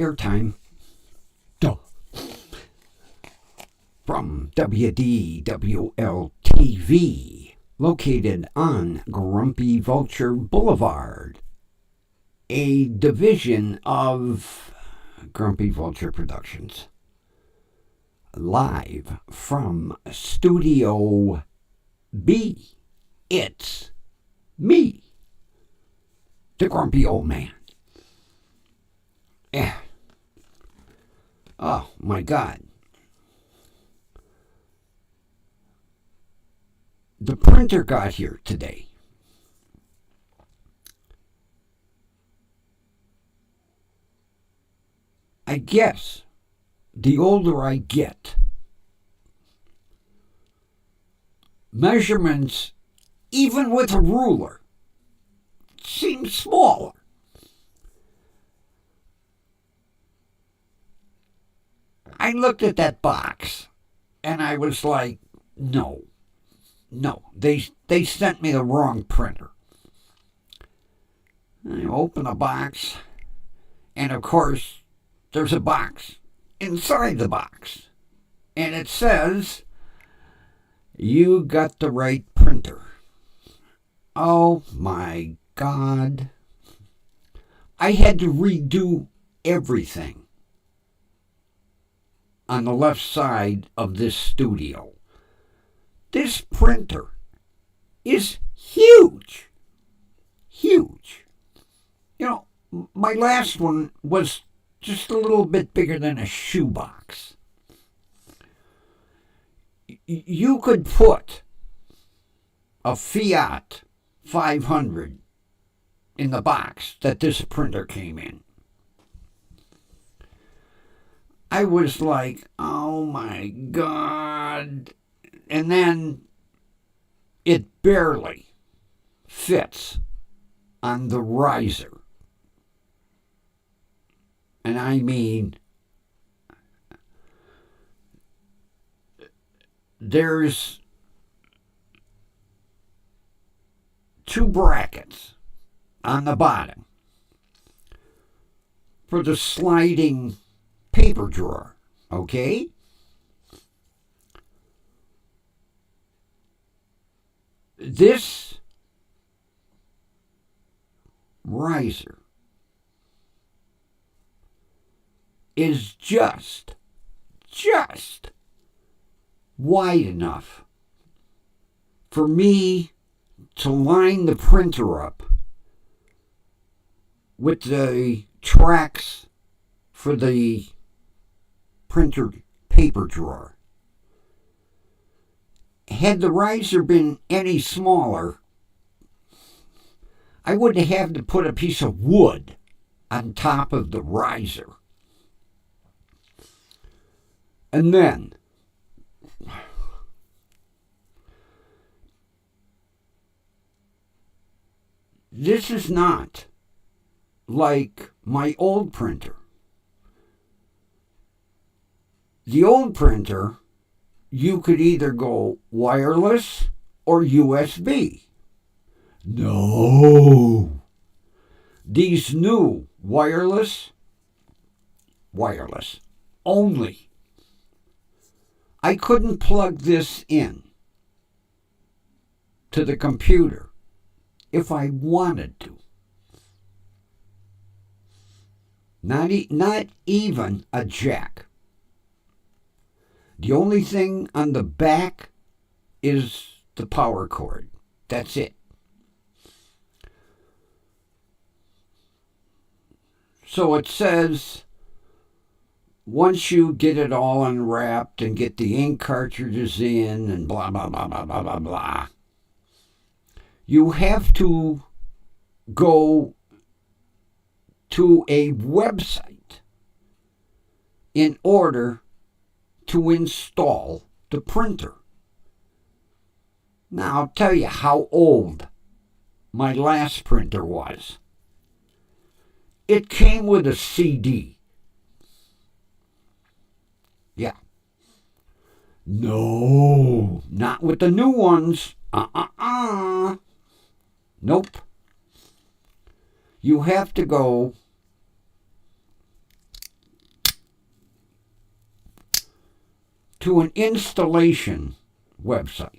airtime. Duh. From WDWL TV, located on Grumpy Vulture Boulevard, a division of Grumpy Vulture Productions. Live from Studio B, it's me, the Grumpy Old Man. Oh my God. The printer got here today. I guess the older I get, measurements, even with a ruler, seem smaller. I looked at that box and I was like, no, they sent me the wrong printer. I open the box, and of course, there's a box inside the box. And it says, you got the right printer. Oh my God. I had to redo everything on the left side of this studio. This printer is huge. Huge. You know, my last one was just a little bit bigger than a shoebox. You could put a Fiat 500 in the box that this printer came in. I was like, oh my God. And then it barely fits on the riser. And I mean, there's 2 brackets on the bottom for the sliding paper drawer, okay? This riser is just wide enough for me to line the printer up with the tracks for the printer paper drawer. Had the riser been any smaller, I would have had to put a piece of wood on top of the riser. And then, this is not like my old printer. The old printer, you could either go wireless or USB. No. These new wireless only. I couldn't plug this in to the computer if I wanted to. Not even a jack. The only thing on the back is the power cord. That's it. So it says, once you get it all unwrapped and get the ink cartridges in and blah, blah, blah, blah, blah, blah, blah, you have to go to a website in order to install the printer. Now, I'll tell you how old my last printer was. It came with a CD. Yeah. No, not with the new ones. Nope. You have to go to an installation website.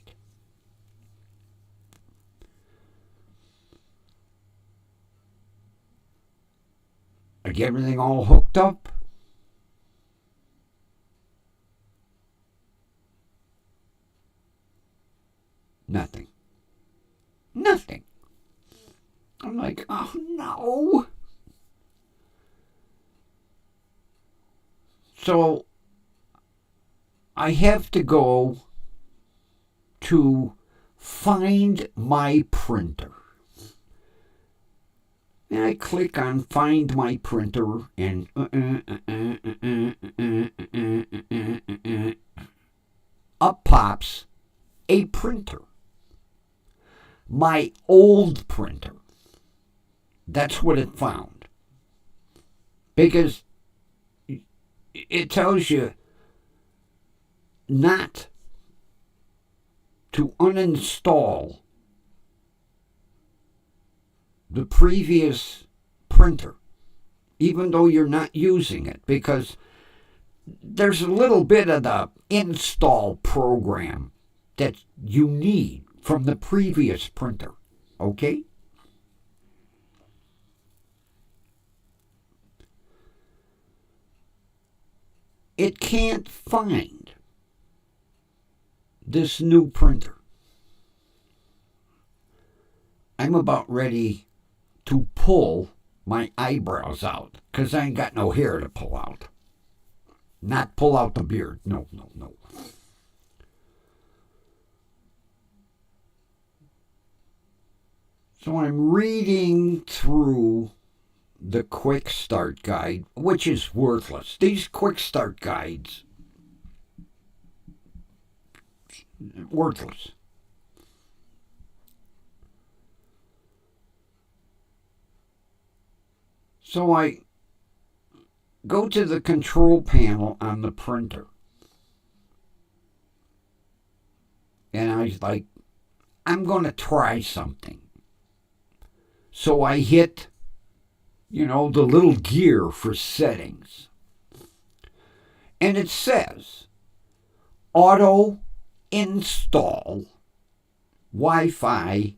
I get everything all hooked up. Nothing. Nothing. I'm like, oh no. So I have to go to find my printer. And I click on find my printer and up pops a printer. My old printer. That's what it found. Because it tells you not to uninstall the previous printer, even though you're not using it, because there's a little bit of the install program that you need from the previous printer, okay? It can't find this new printer. I'm about ready to pull my eyebrows out because I ain't got no hair to pull out. Not pull out the beard. No. So I'm reading through the quick start guide, which is worthless. These quick start guides, worthless. So I go to the control panel on the printer. And I was like, I'm going to try something. So I hit, the little gear for settings. And it says, auto install Wi-Fi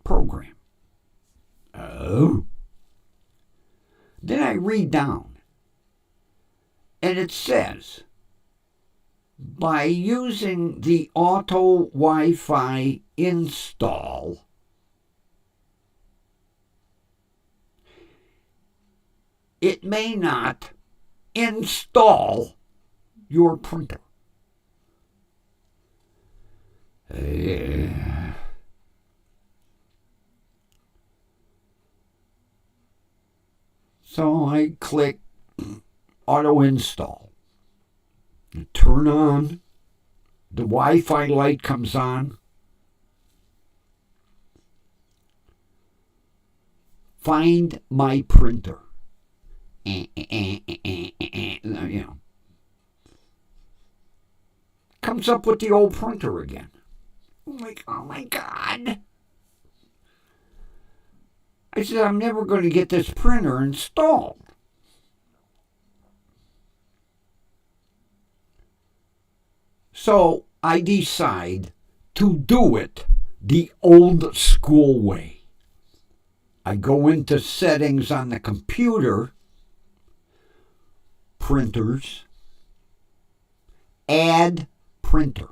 program. Oh. Then I read down, and it says, by using the auto Wi-Fi install, it may not install your printer. So I click auto install. Turn on. The Wi-Fi light comes on. Find my printer. Comes up with the old printer again. I'm like, oh my God. I said, I'm never going to get this printer installed. So I decide to do it the old school way. I go into settings on the computer, printers, add printer.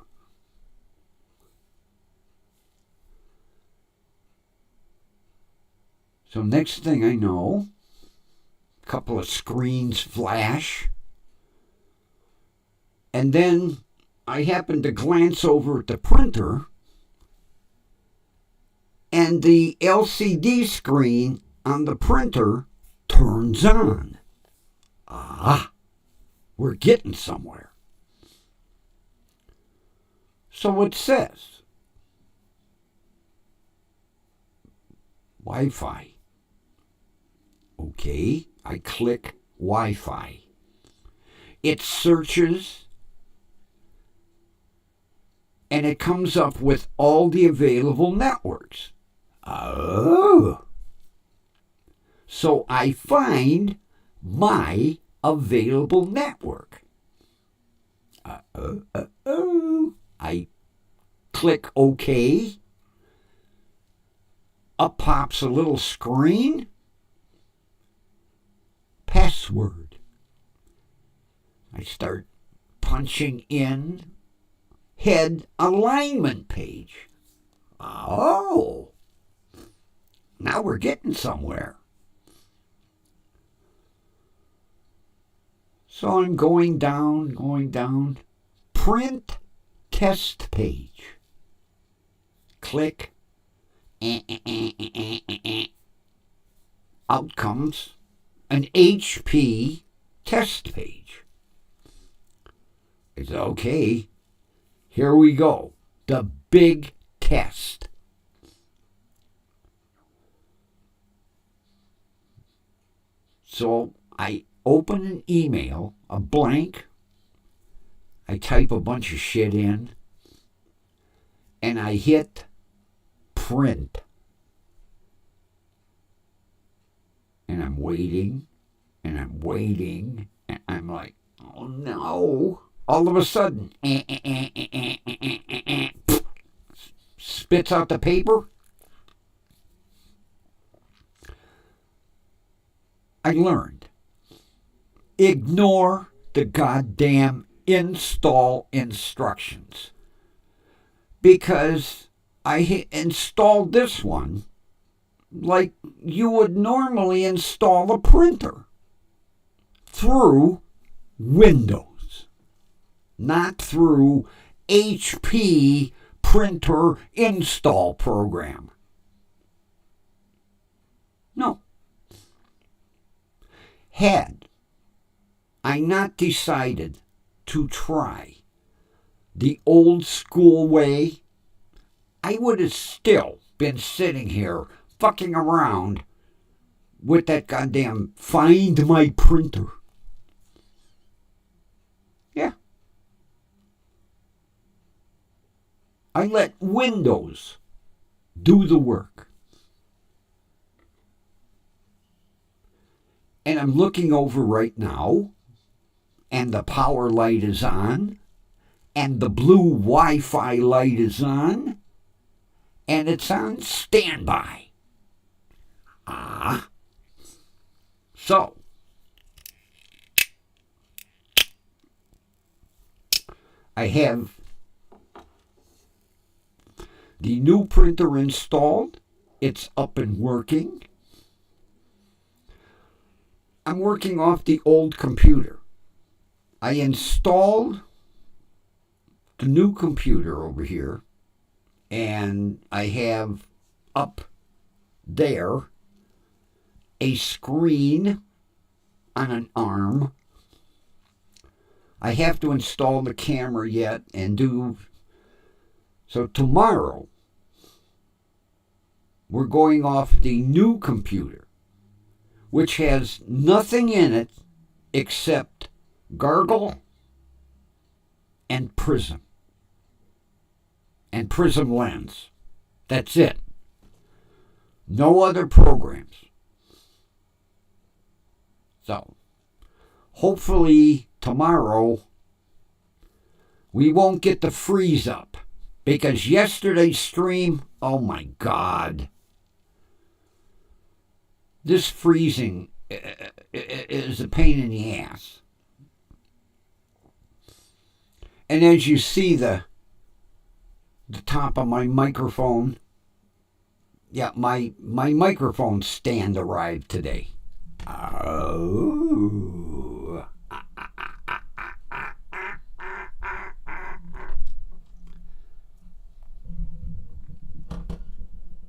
So next thing I know, a couple of screens flash, and then I happen to glance over at the printer, and the LCD screen on the printer turns on. Ah, we're getting somewhere. So it says, Wi-Fi. Okay, I click Wi-Fi. It searches, and it comes up with all the available networks. Oh. So I find my available network. I click OK. Up pops a little screen. Password. I start punching in head alignment page. Oh, now we're getting somewhere. So I'm going down. Print test page. Click. Out comes an HP test page. It's okay. Here we go. The big test. So I open an email, a blank. I type a bunch of shit in. And I hit print. And I'm waiting. And I'm like, oh no. All of a sudden, spits out the paper. I learned. Ignore the goddamn install instructions. Because I installed this one like you would normally install a printer. Through Windows. Not through HP printer install program. No. Had I not decided to try the old school way, I would have still been sitting here fucking around with that goddamn Find My Printer. Yeah. I let Windows do the work. And I'm looking over right now, and the power light is on, and the blue Wi-Fi light is on, and it's on standby. So, I have the new printer installed. It's up and working. I'm working off the old computer. I installed the new computer over here, and I have up there a screen on an arm. I have to install the camera yet and do. So tomorrow, we're going off the new computer, which has nothing in it except Gargle and Prism. And Prism Lens. That's it. No other programs. So, hopefully tomorrow we won't get the freeze up. Because yesterday's stream, oh my God. This freezing is a pain in the ass. And as you see the top of my microphone, yeah, my microphone stand arrived today. Oh.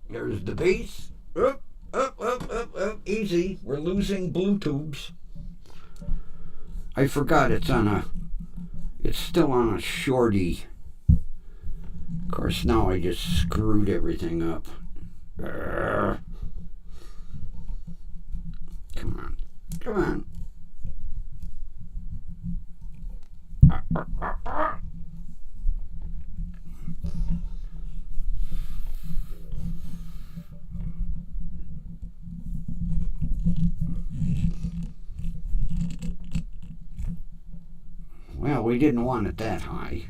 There's the bass. Up. Easy. We're losing Bluetooths. I forgot it's still on a shorty. Of course, now I just screwed everything up. Come on. Well, we didn't want it that high.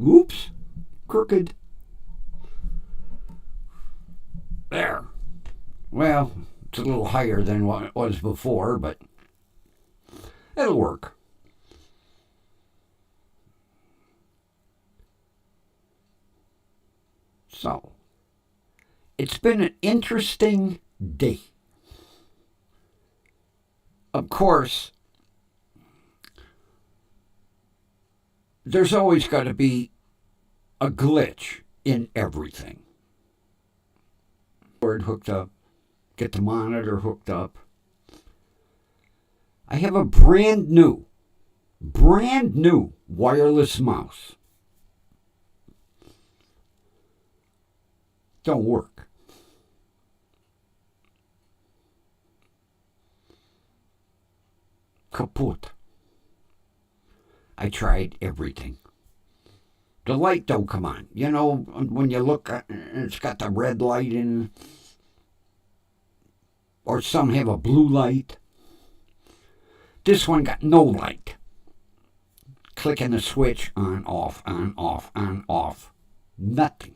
Oops, crooked. There. Well, it's a little higher than what it was before, but it'll work. So, it's been an interesting day. Of course, there's always got to be a glitch in everything. Board hooked up, get the monitor hooked up. I have a brand new wireless mouse. Don't work. Kaput. I tried everything. The light don't come on. You know, when you look, it's got the red light in, or some have a blue light. This one got no light. Clicking the switch, on, off, on, off, on, off. Nothing.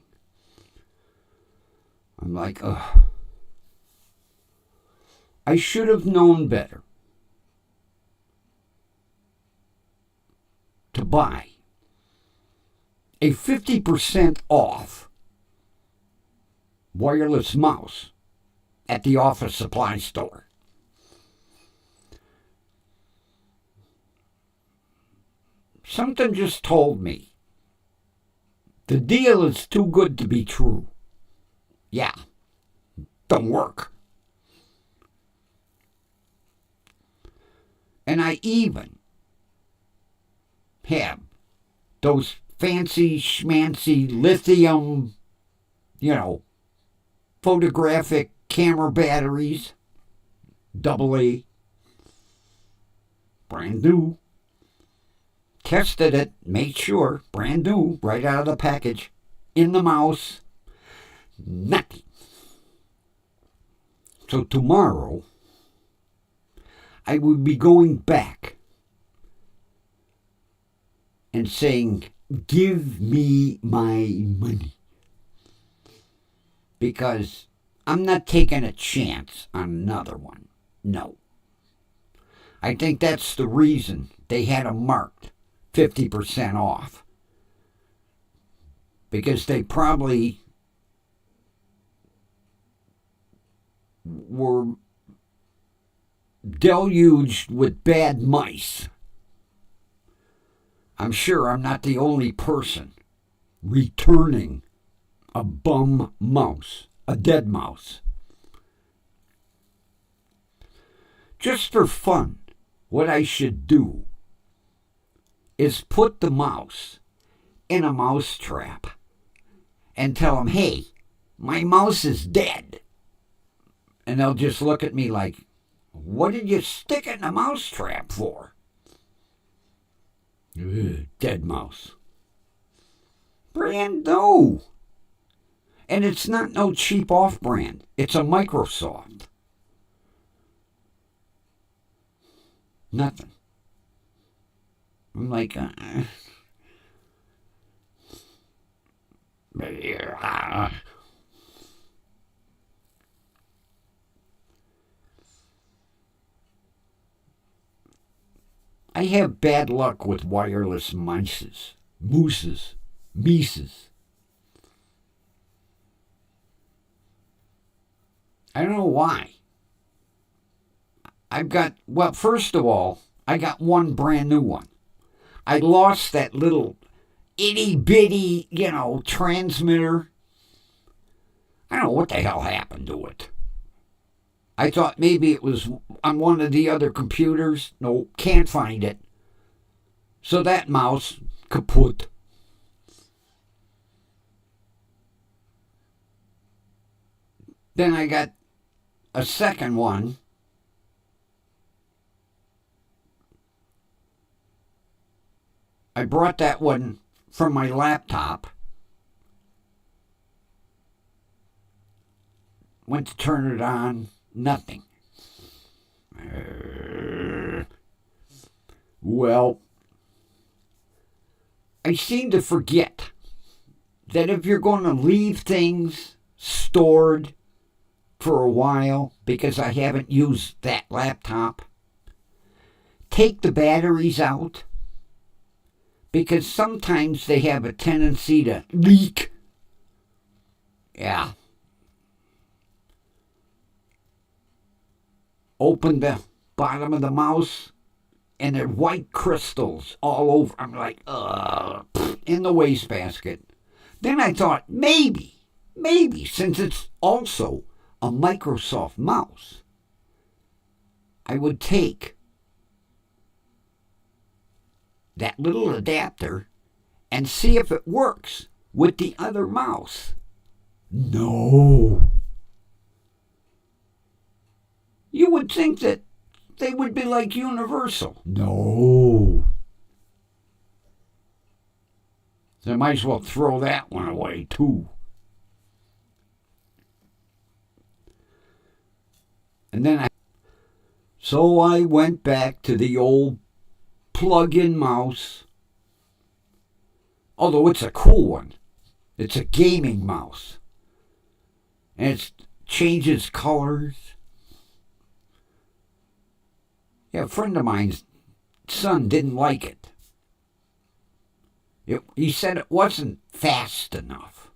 I'm like, ugh. I should have known better to buy a 50% off wireless mouse at the office supply store. Something just told me the deal is too good to be true. Yeah, don't work. And I even have those fancy schmancy lithium, photographic camera batteries, AA, brand new. Tested it, made sure, brand new, right out of the package, in the mouse. Nothing. So tomorrow, I will be going back and saying, give me my money. Because I'm not taking a chance on another one. No. I think that's the reason they had them marked 50% off. Because they probably were deluged with bad mice. I'm sure I'm not the only person returning a bum mouse, a dead mouse. Just for fun, what I should do is put the mouse in a mouse trap and tell them, hey, my mouse is dead. And they'll just look at me like, what did you stick it in a mouse trap for? Dead mouse. Brand new. And it's not no cheap off-brand. It's a Microsoft. Nothing. I'm like, I have bad luck with wireless mooses. I don't know why. First of all, I got one brand new one. I lost that little itty bitty, transmitter. I don't know what the hell happened to it. I thought maybe it was on one of the other computers. No, can't find it. So that mouse, kaput. Then I got a second one. I brought that one from my laptop. Went to turn it on, nothing. Well, I seem to forget that if you're going to leave things stored for a while, because I haven't used that laptop, take the batteries out, because sometimes they have a tendency to leak. Yeah. Open the bottom of the mouse, and there are white crystals all over. I'm like, in the wastebasket. Then I thought, maybe, since it's also a Microsoft mouse, I would take that little adapter and see if it works with the other mouse. No. You would think that they would be like universal. No. So I might as well throw that one away too. And then so I went back to the old plug-in mouse. Although it's a cool one. It's a gaming mouse. And it changes colors. Yeah, a friend of mine's son didn't like it. He said it wasn't fast enough.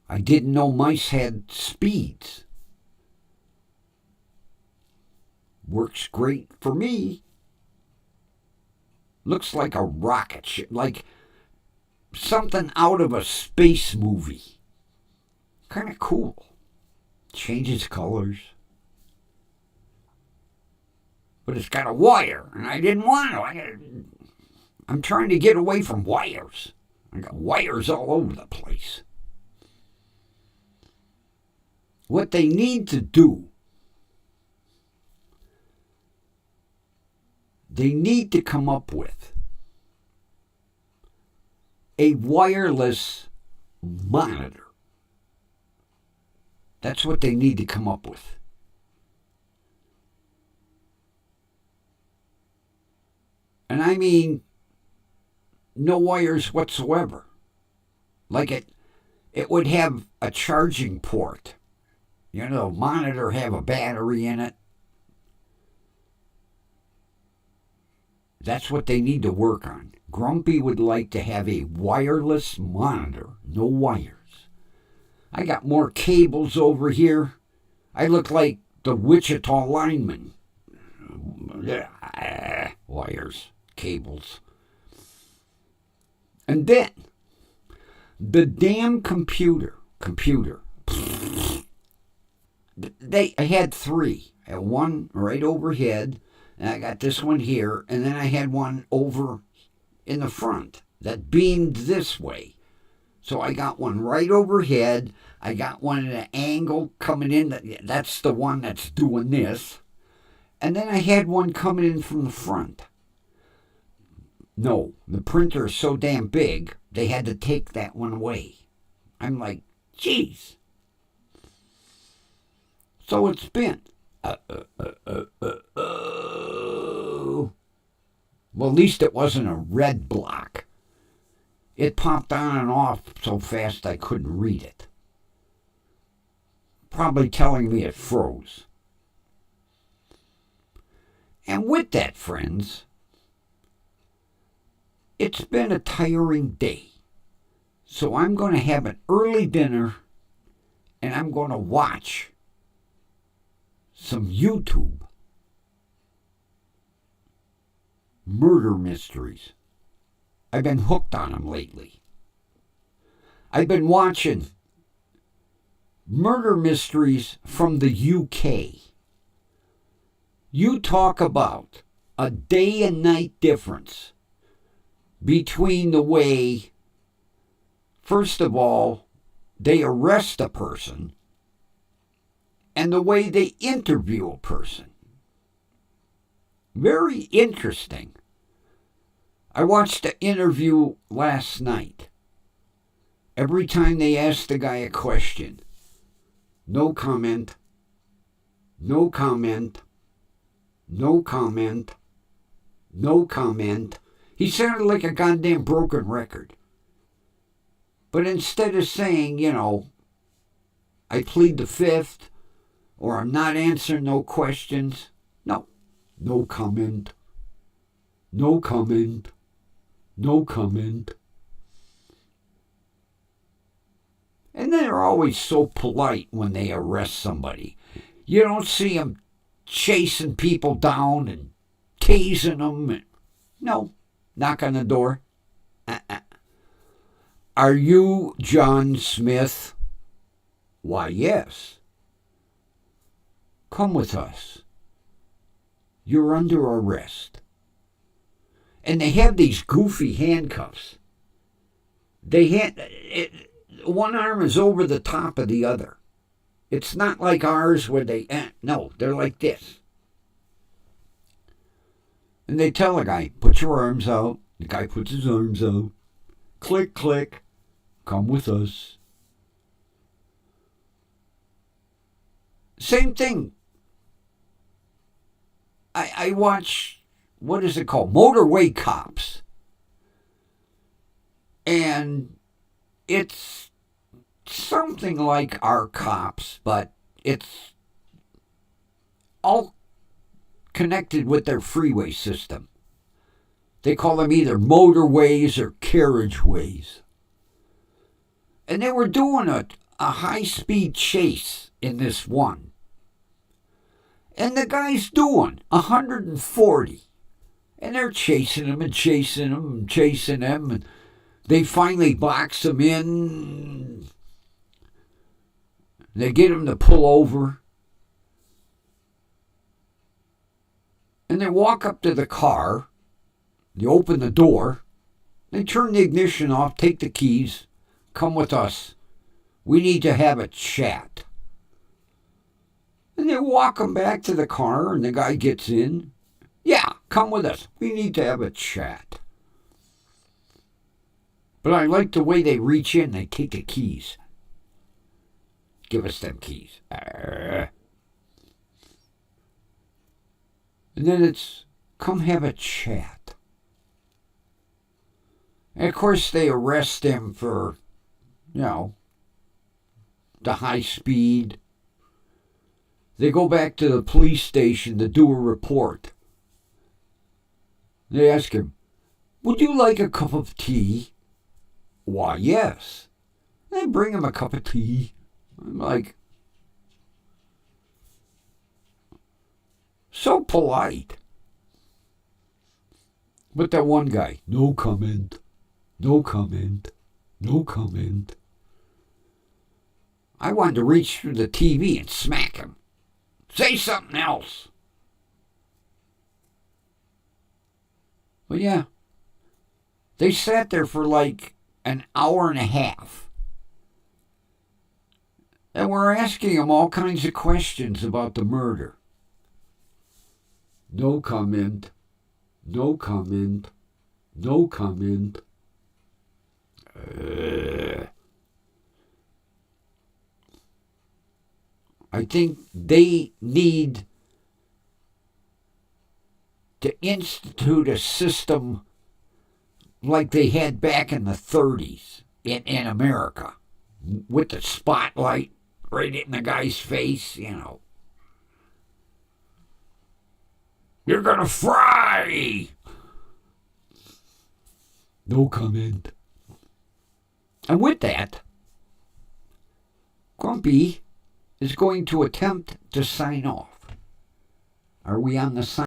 I didn't know mice had speeds. Works great for me. Looks like a rocket ship, like something out of a space movie. Kind of cool. Changes colors. But it's got a wire, and I didn't want to. I'm trying to get away from wires. I got wires all over the place. What they need to do, they need to come up with a wireless monitor. That's what they need to come up with. And I mean, no wires whatsoever. Like it would have a charging port. You know, monitor have a battery in it. That's what they need to work on. Grumpy would like to have a wireless monitor, no wires. I got more cables over here. I look like the Wichita lineman. Wires, cables. And then, the damn computer. I had three. I had one right overhead, and I got this one here, and then I had one over in the front that beamed this way. So I got one right overhead. I got one at an angle coming in. That's the one that's doing this. And then I had one coming in from the front. No, the printer is so damn big, they had to take that one away. I'm like, geez. So it's been. Well, at least it wasn't a red block. It popped on and off so fast I couldn't read it. Probably telling me it froze. And with that, friends, it's been a tiring day. So I'm going to have an early dinner and I'm going to watch some YouTube murder mysteries. I've been hooked on them lately. I've been watching murder mysteries from the UK. You talk about a day and night difference between the way, first of all, they arrest a person and the way they interview a person. Very interesting. I watched an interview last night. Every time they asked the guy a question, no comment, no comment, no comment, no comment. He sounded like a goddamn broken record. But instead of saying, I plead the fifth, or I'm not answering no questions, no comment, no comment, no comment. And they're always so polite when they arrest somebody. You don't see them chasing people down and tasing them. No, knock on the door. Are you John Smith? Why, yes. Come with us. You're under arrest. And they have these goofy handcuffs. One arm is over the top of the other. It's not like ours where no, they're like this. And they tell a guy, put your arms out. The guy puts his arms out. Click, click. Come with us. Same thing. I watch, what is it called? Motorway Cops. And it's something like our cops, but it's all connected with their freeway system. They call them either motorways or carriageways. And they were doing a high-speed chase in this one. And the guy's doing 140. And they're chasing him and chasing him and chasing him. And they finally box him in. They get him to pull over. And they walk up to the car. They open the door. They turn the ignition off, take the keys. Come with us. We need to have a chat. And they walk him back to the car, and the guy gets in. Yeah, come with us. We need to have a chat. But I like the way they reach in, they take the keys. Give us them keys. And then it's, come have a chat. And of course they arrest him for, the high speed. They go back to the police station to do a report. They ask him, would you like a cup of tea? Why, yes. They bring him a cup of tea. I'm like, so polite. But that one guy, no comment, no comment, no comment. I wanted to reach through the TV and smack him. Say something else. But yeah, they sat there for like an hour and a half. And we're asking him all kinds of questions about the murder. No comment, no comment, no comment. I think they need to institute a system like they had back in the 30s in America, with the spotlight right in the guy's face, You're gonna fry! No comment. And with that, Grumpy is going to attempt to sign off. Are we on the sign?